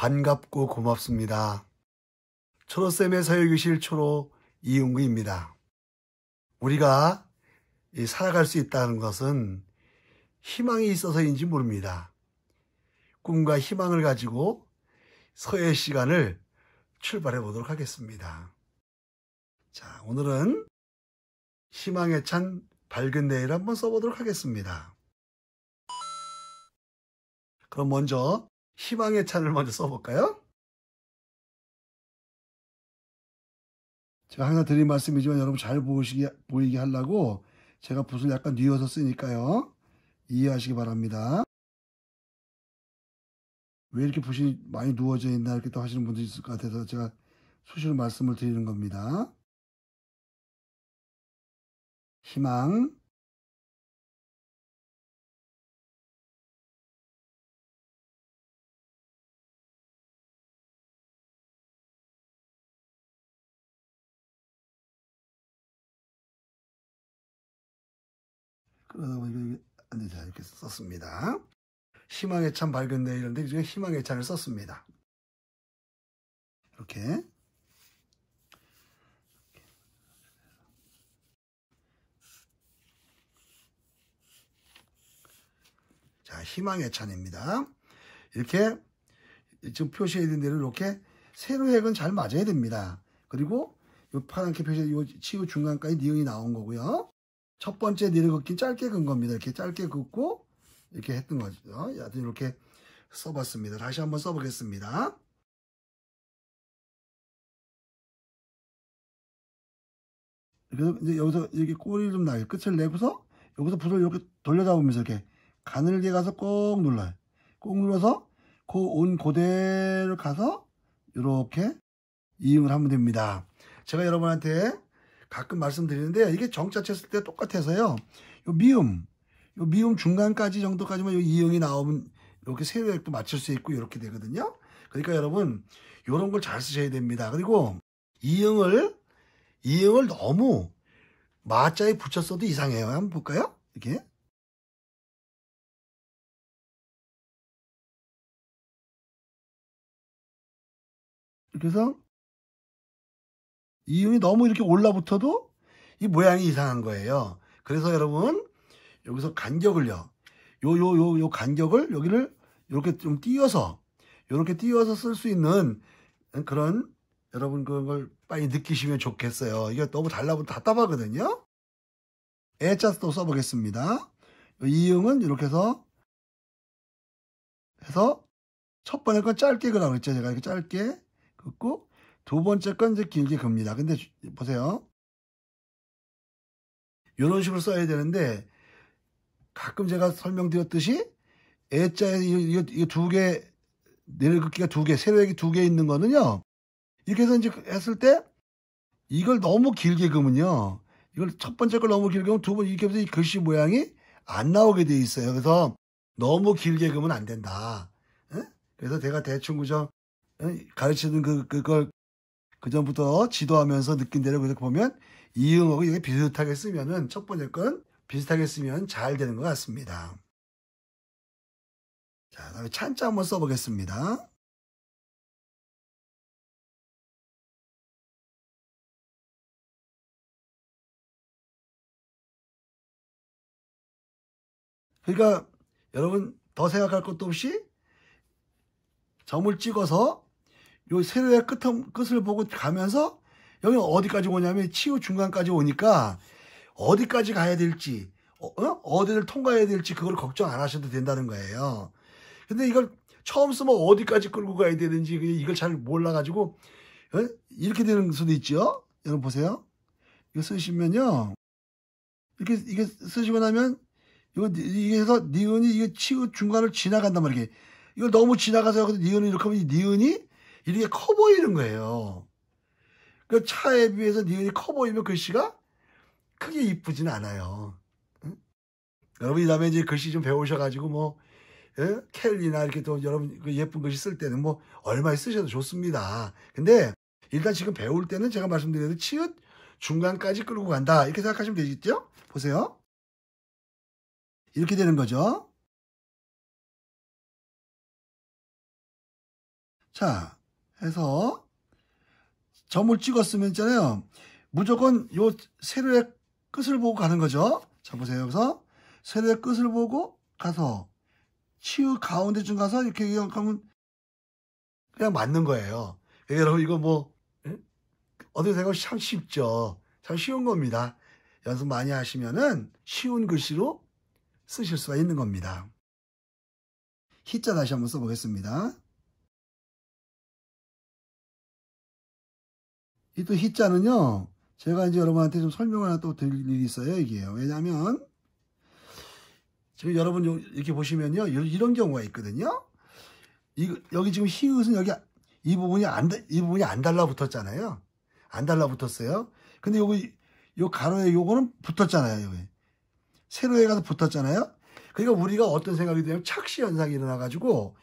반갑고 고맙습니다. 초로쌤의 서유교실 초로 이용구입니다. 우리가 살아갈 수 있다는 것은 희망이 있어서인지 모릅니다. 꿈과 희망을 가지고 서예 시간을 출발해 보도록 하겠습니다. 자, 오늘은 희망에 찬 밝은 내일 한번 써보도록 하겠습니다. 그럼 먼저 희망의 찬을 먼저 써볼까요? 제가 항상 드린 말씀이지만 여러분 잘 보이게 하려고 제가 붓을 약간 뉘어서 쓰니까요. 이해하시기 바랍니다. 왜 이렇게 붓이 많이 누워져 있나 이렇게 또 하시는 분들이 있을 것 같아서 제가 수시로 말씀을 드리는 겁니다. 희망, 그러다 보니까 이게 안 되죠. 이렇게 썼습니다. 희망에 찬 밝은 내일인데 이제 희망의 찬을 썼습니다. 이렇게. 자, 희망의 찬입니다. 이렇게 지금 표시해야 되는 대로 이렇게 세로획은 잘 맞아야 됩니다. 그리고 이 파랗게 표시한 이 치우 중간까지 니은이 나온 거고요. 첫 번째 내려긋기 짧게 긋은 겁니다. 이렇게 짧게 긋고 이렇게 했던 거죠. 여하튼 이렇게 써봤습니다. 다시 한번 써보겠습니다. 그래서 이제 여기서 이렇게 꼬리 좀 나게 끝을 내고서 여기서 붓을 이렇게 돌려잡으면서 이렇게 가늘게 가서 꼭 눌러요. 꼭 눌러서 그 온 그대로 가서 이렇게 이응을 하면 됩니다. 제가 여러분한테 가끔 말씀드리는데 이게 정자체 쓸 때 똑같아서요. 요 미음 중간까지 정도까지만 요 이응이 나오면 이렇게 세로획도 맞출 수 있고 이렇게 되거든요. 그러니까 여러분 이런 걸 잘 쓰셔야 됩니다. 그리고 이응을 너무 마자에 붙였어도 이상해요. 한번 볼까요? 이렇게. 이렇게 해서 이응이 너무 이렇게 올라붙어도 이 모양이 이상한 거예요. 그래서 여러분 여기서 간격을요. 요 간격을 여기를 이렇게 좀 띄어서 이렇게 띄어서 쓸 수 있는 그런 여러분 그걸 빨리 느끼시면 좋겠어요. 이게 너무 달라붙으면 답답하거든요. 애자 또 써보겠습니다. 이응은 이렇게 해서 첫 번째 건 짧게 그라고 했죠. 제가 이렇게 짧게 긋고 두 번째 건 이제 길게 긋니다. 근데 보세요. 이런 식으로 써야 되는데 가끔 제가 설명드렸듯이 애자에 이 두 개 내려긋기가 두 개, 세로획이 두 개 있는 거는요. 이렇게 해서 이제 했을 때 이걸 너무 길게 그으면요. 이걸 첫 번째 걸 너무 길게 그으면 두 번 이렇게 해서 이 글씨 모양이 안 나오게 돼 있어요. 그래서 너무 길게 그으면 안 된다. 에? 그래서 제가 대충 그저 가르치는 그걸 그전부터 지도하면서 느낀 대로 그렇게 보면 이응하고 이게 비슷하게 쓰면은 첫 번째 건 비슷하게 쓰면 잘 되는 것 같습니다. 자, 그다음에 찬자 한번 써보겠습니다. 그러니까 여러분 더 생각할 것도 없이 점을 찍어서 요 세로의 끝을 보고 가면서 여기 어디까지 오냐면 치우 중간까지 오니까 어디까지 가야 될지 어디를 통과해야 될지 그걸 걱정 안 하셔도 된다는 거예요. 근데 이걸 처음 쓰면 어디까지 끌고 가야 되는지 이걸 잘 몰라가지고 이렇게 되는 수도 있죠. 여러분 보세요. 이거 쓰시면요. 이게 쓰시고 나면 이게 해서 니은이 이게 치우 중간을 지나간단 말이에요. 이걸 너무 지나가서 니은을 이렇게 하면 니은이 이렇게 커 보이는 거예요. 그 차에 비해서 니은이 커 보이면 글씨가 크게 이쁘진 않아요. 응? 여러분 이 다음에 이제 글씨 좀 배우셔가지고 뭐 켈리나 이렇게 또 여러분 예쁜 글씨 쓸 때는 뭐 얼마에 쓰셔도 좋습니다. 근데 일단 지금 배울 때는 제가 말씀드린 치읓 중간까지 끌고 간다 이렇게 생각하시면 되겠죠? 보세요. 이렇게 되는 거죠. 자, 해서 점을 찍었으면 있잖아요. 무조건 요 세로의 끝을 보고 가는 거죠. 자, 보세요. 여기서 세로의 끝을 보고 가서 치우 가운데쯤 가서 이렇게 하면 그냥 맞는 거예요. 여러분 이거 뭐 어떻게 생각하면 참 쉽죠. 참 쉬운 겁니다. 연습 많이 하시면은 쉬운 글씨로 쓰실 수가 있는 겁니다. 희자 다시 한번 써보겠습니다. 이 또 희자는요, 제가 이제 여러분한테 좀 설명을 하나 또 드릴 일이 있어요. 이게요. 왜냐하면 지금 여러분 이렇게 보시면요, 이런 경우가 있거든요. 여기 지금 히읗은 여기 이 부분이 안 달라붙었잖아요. 안 달라붙었어요. 근데 요 가로에 요거는 붙었잖아요. 여기 세로에 가서 붙었잖아요. 그러니까 우리가 어떤 생각이 들냐면 착시 현상이 일어나가지고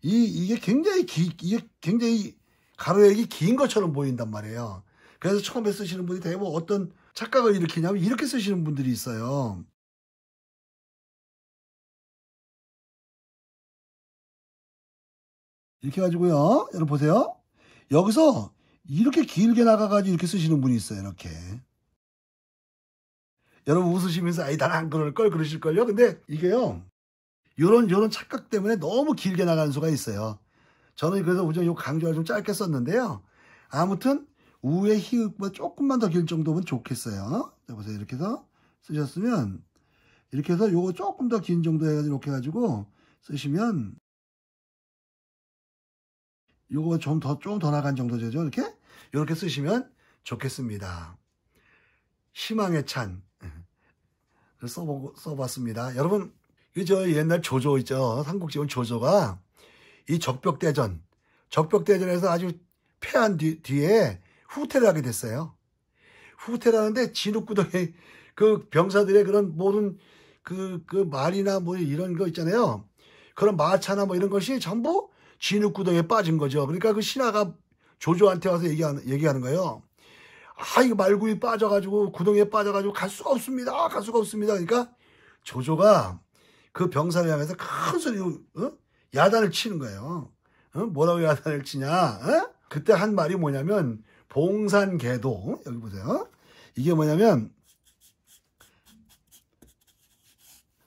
이게 굉장히 가로액이 긴 것처럼 보인단 말이에요. 그래서 처음에 쓰시는 분이 대부분 어떤 착각을 일으키냐면 이렇게 쓰시는 분들이 있어요. 이렇게 해가지고요. 여러분 보세요. 여기서 이렇게 길게 나가가지고 이렇게 쓰시는 분이 있어요. 이렇게. 여러분 웃으시면서 아이 나는 안 그럴걸 그러실걸요. 근데 이게요. 요런 착각 때문에 너무 길게 나가는 수가 있어요. 저는 그래서 우선 요 강조를 좀 짧게 썼는데요. 아무튼 우에 히읗보다 조금만 더 길 정도면 좋겠어요. 자, 보세요. 이렇게 해서 쓰셨으면 이렇게 해서 요거 조금 더 긴 정도 해가지고 이렇게 해가지고 쓰시면 요거 좀 더 나간 정도 되죠. 이렇게 쓰시면 좋겠습니다. 희망의 찬 써봤습니다. 여러분 저 옛날 조조 있죠. 삼국지원 조조가 이 적벽대전에서 아주 패한 뒤에 후퇴를 하게 됐어요. 후퇴를 하는데 진흙구덩이 그 병사들의 그런 모든 그 말이나 뭐 이런 거 있잖아요. 그런 마차나 뭐 이런 것이 전부 진흙구덩이에 빠진 거죠. 그러니까 그 신하가 조조한테 와서 얘기하는 거예요. 아, 이거 말구이 빠져가지고 구덩이에 빠져가지고 갈 수가 없습니다. 갈 수가 없습니다. 그러니까 조조가 그 병사를 향해서 큰 소리로 야단을 치는 거예요. 뭐라고 야단을 치냐? 그때 한 말이 뭐냐면 봉산계도 여기 보세요. 이게 뭐냐면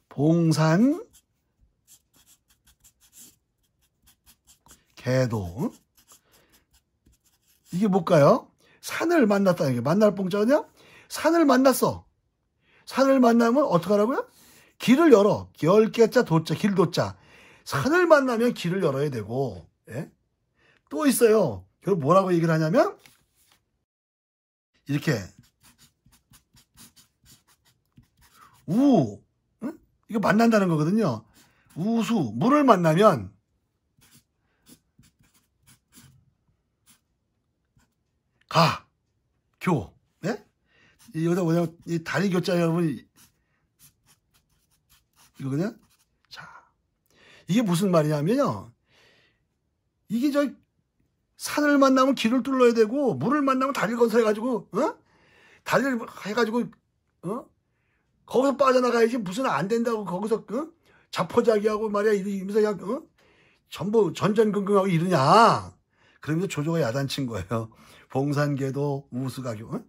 봉산계도 이게 뭘까요? 산을 만났다. 이게 만날 봉자냐? 산을 만났어. 산을 만나면 어떡하라고요? 길을 열어. 10개자 도자, 길도자. 산을 만나면 길을 열어야 되고, 예? 또 있어요. 그걸 뭐라고 얘기를 하냐면, 이렇게, 응? 이거 만난다는 거거든요. 우수, 물을 만나면, 교, 예? 여기다 뭐냐면, 이 다리 교자 여러분, 이거 그냥, 자, 이게 무슨 말이냐면요. 이게 산을 만나면 길을 뚫어야 되고, 물을 만나면 다리를 건설해가지고, 다리를 해가지고, 거기서 빠져나가야지 무슨 안 된다고 거기서, 자포자기하고 말이야, 이러면서 그냥, 전부 전전긍긍하고 이러냐. 그러면서 조조가 야단친 거예요. 봉산계도 우수가교,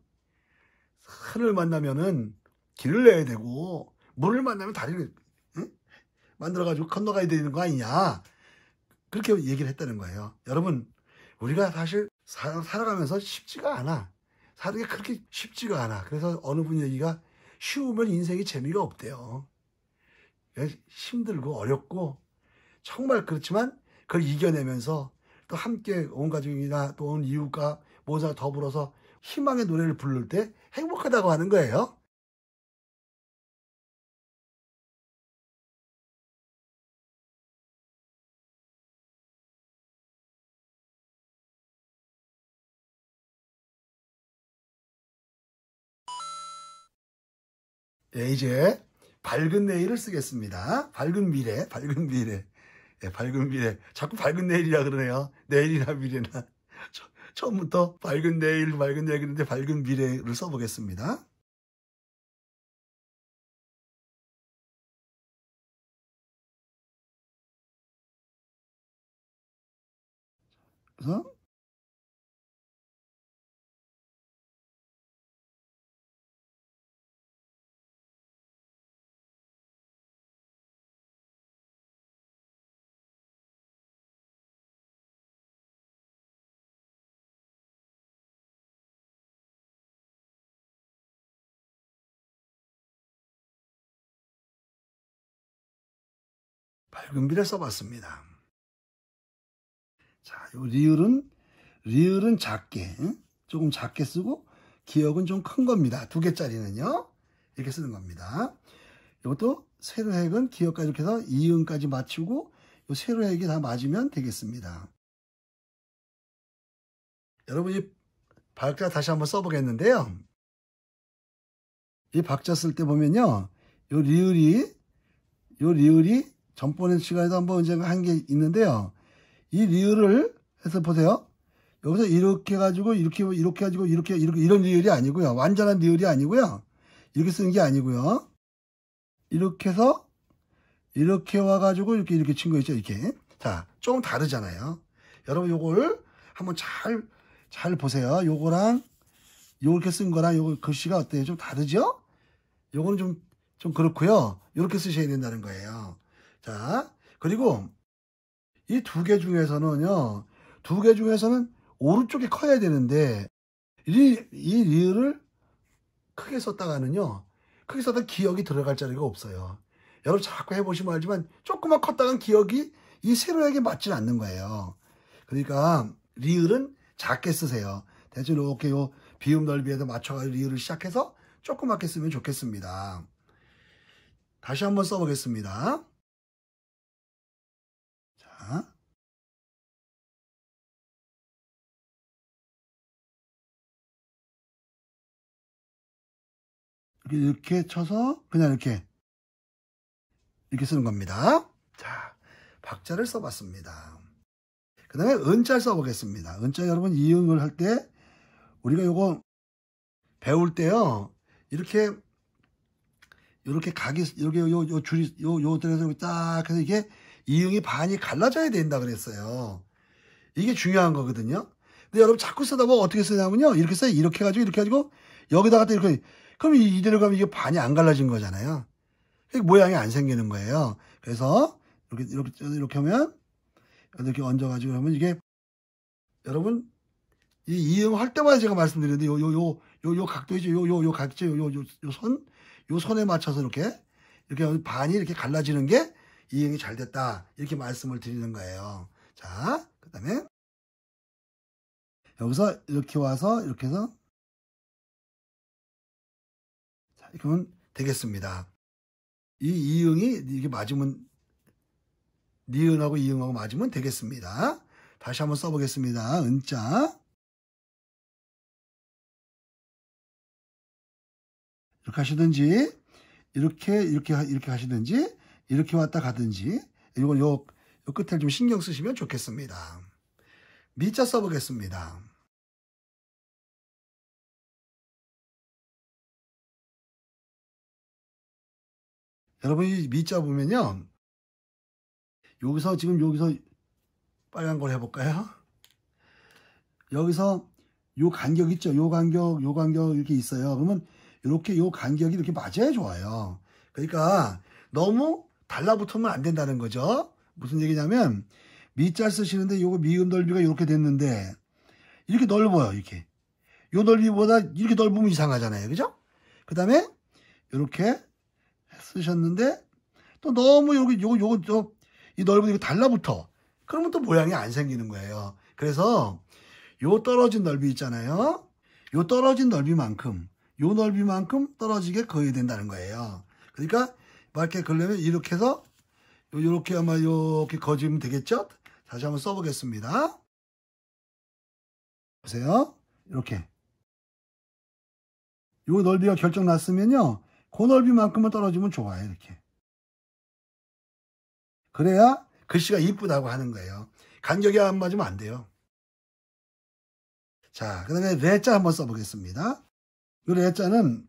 산을 만나면은 길을 내야 되고, 물을 만나면 다리를, 만들어가지고 건너가야 되는 거 아니냐. 그렇게 얘기를 했다는 거예요. 여러분, 우리가 사실 살아가면서 쉽지가 않아. 사는 게 그렇게 쉽지가 않아. 그래서 어느 분 얘기가 쉬우면 인생이 재미가 없대요. 힘들고 어렵고 정말 그렇지만 그걸 이겨내면서 또 함께 온 가족이나 또 온 이웃과 모두가 더불어서 희망의 노래를 부를 때 행복하다고 하는 거예요. 네, 이제 밝은 내일을 쓰겠습니다. 밝은 미래, 밝은 미래. 네, 밝은 미래. 자꾸 밝은 내일이라 그러네요. 내일이나 미래나. 처음부터 밝은 내일, 밝은 내일 그런데 밝은 미래를 써보겠습니다. 그래서 밝은 비를 써봤습니다. 자, 요 리을은 작게, 응? 조금 작게 쓰고 기역은 좀 큰 겁니다. 2개짜리는요. 이렇게 쓰는 겁니다. 이것도 세로획은 기역까지 이렇게 해서 이응까지 맞추고 요 세로획이 다 맞으면 되겠습니다. 여러분 이 박자 다시 한번 써보겠는데요. 이 박자 쓸 때 보면요. 요 리을이 전번에 시간에도 한번 언젠가 한 게 있는데요. 이 리을을 해서 보세요. 여기서 이렇게 가지고 이렇게 가지고 이렇게 이런 리을이 아니고요. 완전한 리을이 아니고요. 이렇게 쓰는 게 아니고요. 이렇게 해서 이렇게 와가지고 이렇게 친 거 있죠. 이렇게. 자, 조금 다르잖아요. 여러분 요걸 한번 잘 보세요. 요거랑 요렇게 쓴 거랑 요거 글씨가 어때요? 좀 다르죠? 요거는 좀 그렇고요. 요렇게 쓰셔야 된다는 거예요. 자, 그리고 이 2개 중에서는요. 2개 중에서는 오른쪽이 커야 되는데 이 리을을 크게 썼다가는요. 크게 썼다가 기역이 들어갈 자리가 없어요. 여러분 자꾸 해보시면 알지만 조금만 컸다간 기역이 이 세로에게 맞지 않는 거예요. 그러니까 리을은 작게 쓰세요. 대충 이렇게 요 비음 넓이에도 맞춰가지고 리을을 시작해서 조그맣게 쓰면 좋겠습니다. 다시 한번 써보겠습니다. 자, 이렇게 쳐서 그냥 이렇게 쓰는 겁니다. 자, 박자를 써봤습니다. 그 다음에 은자를 써보겠습니다. 은자 여러분 이응을 할 때 우리가 요거 배울 때요. 이렇게 각이 요 줄이 요 들에서 딱 해서 이게 이응이 반이 갈라져야 된다 그랬어요. 이게 중요한 거거든요. 근데 여러분 자꾸 쓰다 보면 어떻게 쓰냐면요. 이렇게 써요. 이렇게 해가지고 여기다가 또 이렇게 그럼 이대로 가면 이게 반이 안 갈라진 거잖아요. 모양이 안 생기는 거예요. 그래서 이렇게 하면 이렇게 얹어가지고 하면 이게 여러분 이 이응 할 때마다 제가 말씀드리는데 요 각도이죠. 요 각죠. 요 선에 맞춰서 이렇게 반이 이렇게 갈라지는 게 이응이 잘 됐다. 이렇게 말씀을 드리는 거예요. 자, 그 다음에 여기서 이렇게 와서 이렇게 해서 자, 이렇게 하면 되겠습니다. 이 이응이 이게 맞으면 니은하고 이응하고 맞으면 되겠습니다. 다시 한번 써보겠습니다. 은자 이렇게 하시든지 이렇게 하시든지 이렇게 왔다 가든지 이건 요 끝에 좀 신경 쓰시면 좋겠습니다. 미자 써보겠습니다. 여러분 이 미자 보면요. 여기서 빨간 걸 해볼까요? 여기서 요 간격 있죠? 요 간격 이렇게 있어요. 그러면 이렇게 요 간격이 이렇게 맞아야 좋아요. 그러니까 너무 달라붙으면 안 된다는 거죠. 무슨 얘기냐면 미자 쓰시는데 요거 미음 넓이가 이렇게 됐는데 이렇게 넓어요. 이렇게 요 넓이보다 이렇게 넓으면 이상하잖아요. 그죠? 그 다음에 이렇게 쓰셨는데 또 너무 이 넓은 이거 달라붙어. 그러면 또 모양이 안 생기는 거예요. 그래서 요 떨어진 넓이 있잖아요. 요 떨어진 넓이만큼 요 넓이만큼 떨어지게 그어야 된다는 거예요. 그러니까 이렇게 그려면 이렇게 해서 요렇게 아마 이렇게 그어주면 되겠죠? 다시 한번 써보겠습니다. 보세요. 이렇게 요 넓이가 결정 났으면요. 그 넓이만큼은 떨어지면 좋아요. 이렇게. 그래야 글씨가 이쁘다고 하는 거예요. 간격이 안 맞으면 안 돼요. 자, 그 다음에 레자 한번 써보겠습니다. 이 레자는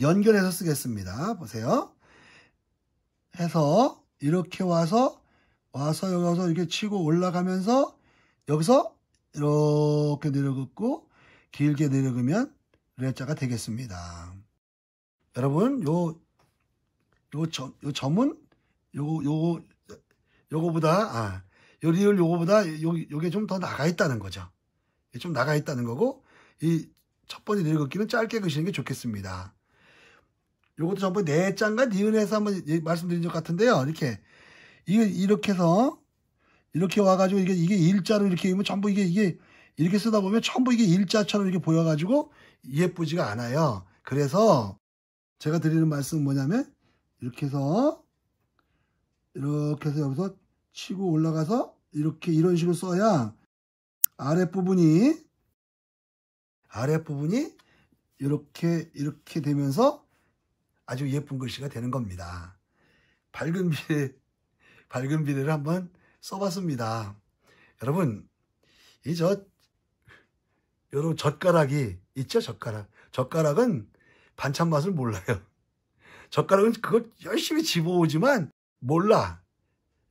연결해서 쓰겠습니다. 보세요. 해서 이렇게 와서 여기 와서 이렇게 치고 올라가면서 여기서 이렇게 내려긋고 길게 내려가면 레자가 되겠습니다. 여러분 요 점은 요거보다 요 리을 요거보다 요게 좀 더 나가 있다는 거죠. 좀 나가 있다는 거고 이 첫 번째 내려긋기는 짧게 그시는 게 좋겠습니다. 요것도 전부 내장과 니은에서 한번 말씀드린 것 같은데요. 이렇게 해서 이렇게 와가지고 이게 일자로 이렇게 하면 전부 이게 이렇게 쓰다 보면 전부 이게 일자처럼 이렇게 보여가지고 예쁘지가 않아요. 그래서 제가 드리는 말씀은 뭐냐면 이렇게 해서 여기서 치고 올라가서 이런 식으로 써야 아랫부분이 이렇게 되면서 아주 예쁜 글씨가 되는 겁니다. 밝은 비례를 한번 써봤습니다. 여러분, 여러분 젓가락이 있죠? 젓가락은 반찬 맛을 몰라요. 젓가락은 그걸 열심히 집어오지만 몰라.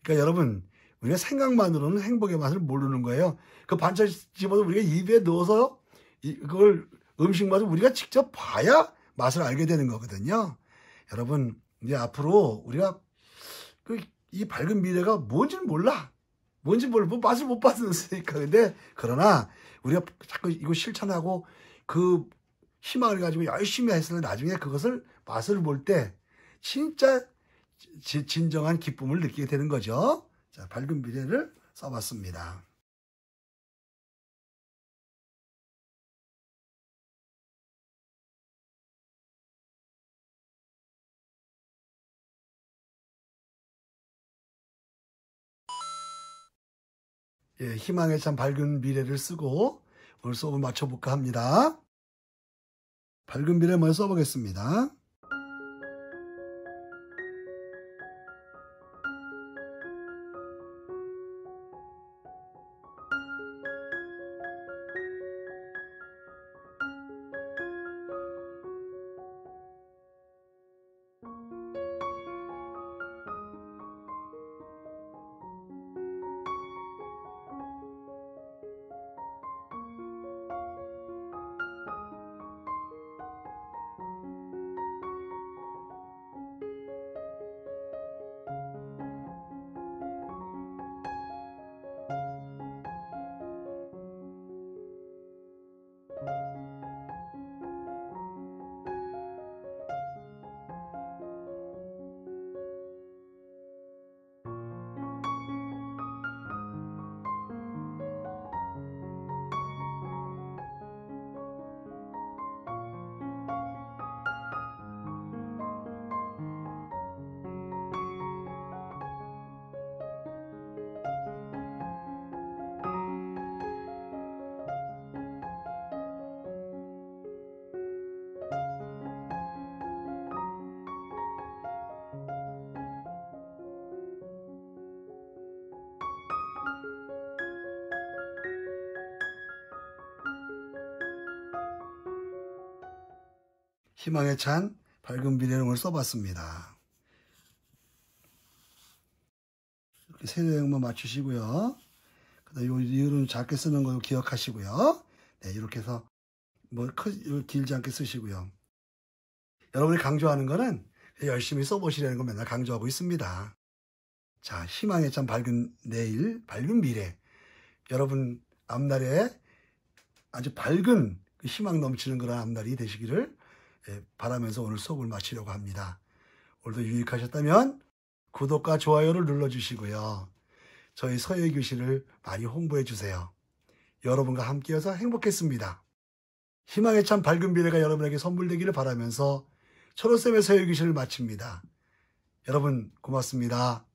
그러니까 여러분, 우리가 생각만으로는 행복의 맛을 모르는 거예요. 그 반찬 집어서 우리가 입에 넣어서 그걸 음식 맛을 우리가 직접 봐야 맛을 알게 되는 거거든요. 여러분, 이제 앞으로 우리가 이 밝은 미래가 뭔지는 몰라. 뭐 맛을 못 봤으니까. 근데 그러나 우리가 자꾸 이거 실천하고 그 희망을 가지고 열심히 했을 때 나중에 그것을 맛을 볼 때 진짜 진정한 기쁨을 느끼게 되는 거죠. 자, 밝은 미래를 써봤습니다. 예, 희망에 참 밝은 미래를 쓰고 오늘 수업을 마쳐볼까 합니다. 밝은 미래 먼저 써보겠습니다. 희망에 찬 밝은 미래를 오늘 써봤습니다. 이렇게 세로형만 맞추시고요. 그다음에 요 리을은 작게 쓰는 거 기억하시고요. 네, 이렇게 해서 길지 않게 쓰시고요. 여러분이 강조하는 거는 열심히 써보시라는 거 맨날 강조하고 있습니다. 자, 희망에 찬 밝은 내일, 밝은 미래. 여러분 앞날에 아주 밝은 희망 넘치는 그런 앞날이 되시기를 바라면서 오늘 수업을 마치려고 합니다. 오늘도 유익하셨다면 구독과 좋아요를 눌러주시고요. 저희 서예교실을 많이 홍보해 주세요. 여러분과 함께여서 행복했습니다. 희망에 찬 밝은 미래가 여러분에게 선물되기를 바라면서 초록쌤의 서예교실을 마칩니다. 여러분 고맙습니다.